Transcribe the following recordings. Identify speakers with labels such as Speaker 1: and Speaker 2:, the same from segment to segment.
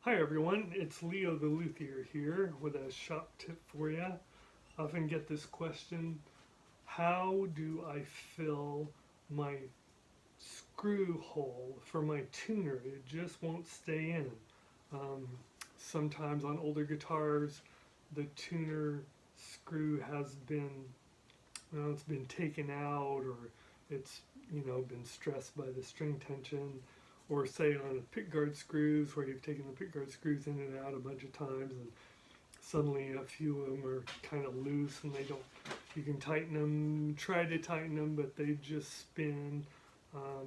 Speaker 1: Hi everyone, it's Leo the Luthier here with a shop tip for you. I often get this question, how do I fill my screw hole for my tuner? It just won't stay in. Um, Sometimes on older guitars, the tuner screw has been, it's been taken out or it's, been stressed by the string tension, or say on a pickguard screws where you've taken the pickguard screws in and out a bunch of times and suddenly a few of them are kind of loose and they don't, you can tighten them, try to tighten them, but they just spin.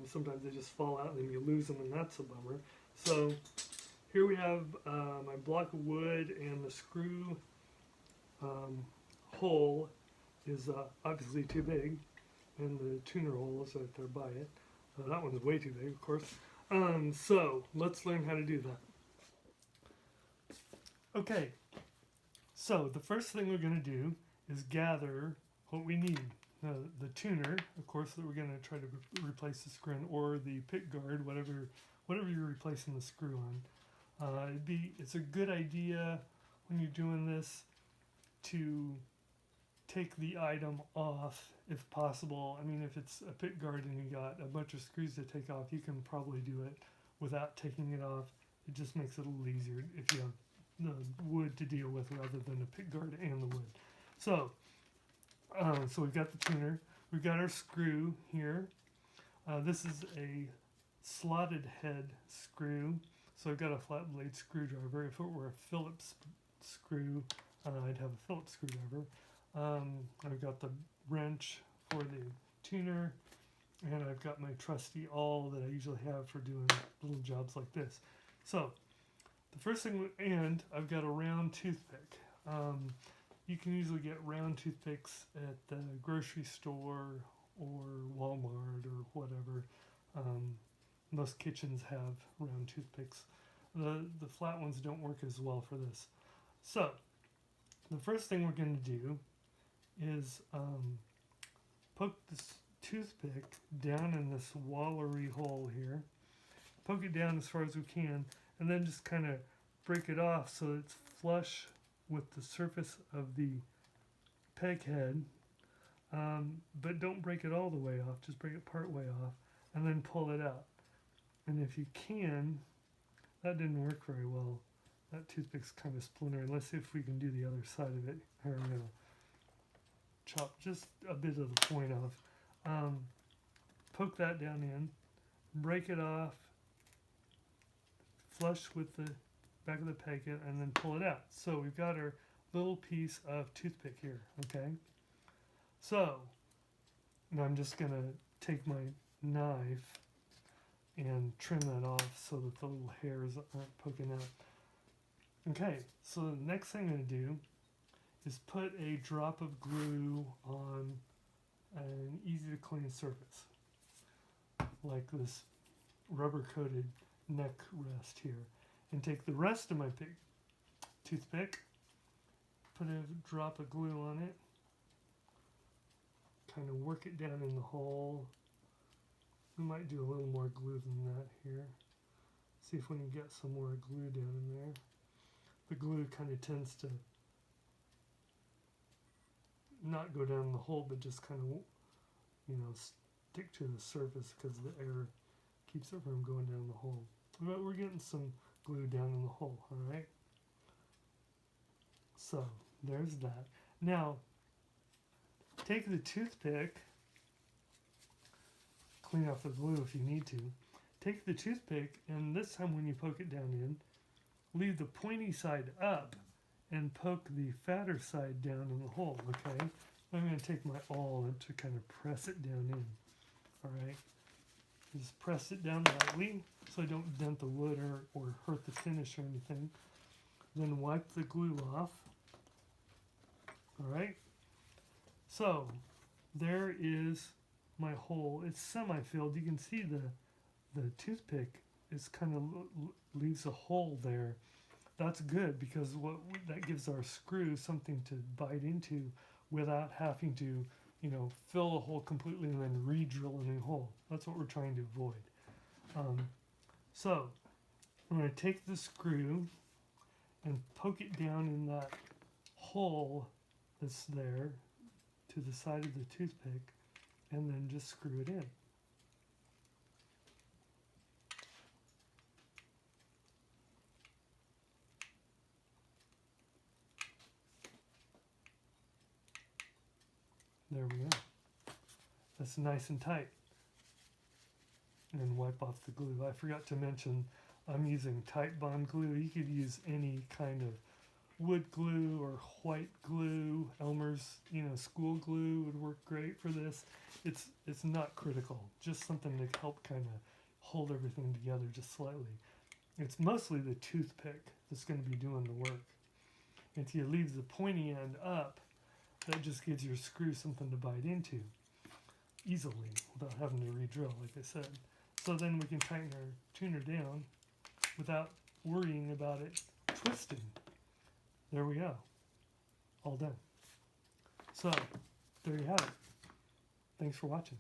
Speaker 1: Sometimes they just fall out and then you lose them, and that's a bummer. So here we have my block of wood, and the screw um, hole is obviously too big, and the tuner hole is right there by it. That one's way too big, of course. So let's learn how to do that. Okay, so the first thing we're going to do is gather what we need. The tuner, of course, that we're going to try to replace the screw in, or the pick guard, whatever you're replacing the screw on. It's a good idea when you're doing this to take the item off if possible. I mean, if it's a pick guard and you got a bunch of screws to take off, you can probably do it without taking it off. It just makes it a little easier if you have the wood to deal with rather than a pick guard and the wood. So we've got the tuner, we've got our screw here. This is a slotted head screw, so I've got a flat blade screwdriver. If it were a Phillips screw, I'd have a Phillips screwdriver. I've got the wrench for the tuner, and I've got my trusty awl that I usually have for doing little jobs like this. So the first thing, and I've got a round toothpick. You can usually get round toothpicks at the grocery store or Walmart or whatever. Most kitchens have round toothpicks. The flat ones don't work as well for this. So the first thing we're going to do is poke this toothpick down in this wallery hole here. Poke it down as far as we can, and then just kind of break it off so it's flush with the surface of the peg head. But don't break it all the way off, just break it part way off, and then pull it out. And if you can, that didn't work very well. That toothpick's kind of splintering. Let's see if we can do the other side of it. Here I'm going to chop just a bit of the point off. Poke that down in, break it off, flush with the back of the peg head, and then pull it out. So we've got our little piece of toothpick here, okay? So now I'm just going to take my knife and trim that off so that the little hairs aren't poking out. Okay, so the next thing I'm going to do is put a drop of glue on an easy to clean surface, like this rubber coated neck rest here, and take the rest of my toothpick, put a drop of glue on it, kind of work it down in the hole. We might do a little more glue than that here. See if we can get some more glue down in there. The glue kind of tends to not go down the hole, but just kind of, stick to the surface because the air keeps it from going down the hole. But we're getting some glue down in the hole, all right? So there's that. Now, take the toothpick, clean off the glue if you need to. Take the toothpick, and this time when you poke it down in, leave the pointy side up and poke the fatter side down in the hole, okay? I'm going to take my awl to kind of press it down in, all right? Just press it down lightly so I don't dent the wood or hurt the finish or anything. Then wipe the glue off, all right? So there is my hole. It's semi-filled. You can see the toothpick is kind of leaves a hole there. That's good because that gives our screw something to bite into without having to, fill the hole completely and then re-drill a new hole. That's what we're trying to avoid. So I'm going to take the screw and poke it down in that hole that's there to the side of the toothpick, and then just screw it in. There we go. That's nice and tight. And wipe off the glue. I forgot to mention I'm using Tite Bond glue. You could use any kind of wood glue or white glue. Elmer's, school glue would work great for this. It's not critical. Just something to help kind of hold everything together just slightly. It's mostly the toothpick that's going to be doing the work. If you leave the pointy end up, that just gives your screw something to bite into easily without having to re-drill, like I said. So then we can tighten our tuner down without worrying about it twisting. There we go. All done. So, there you have it. Thanks for watching.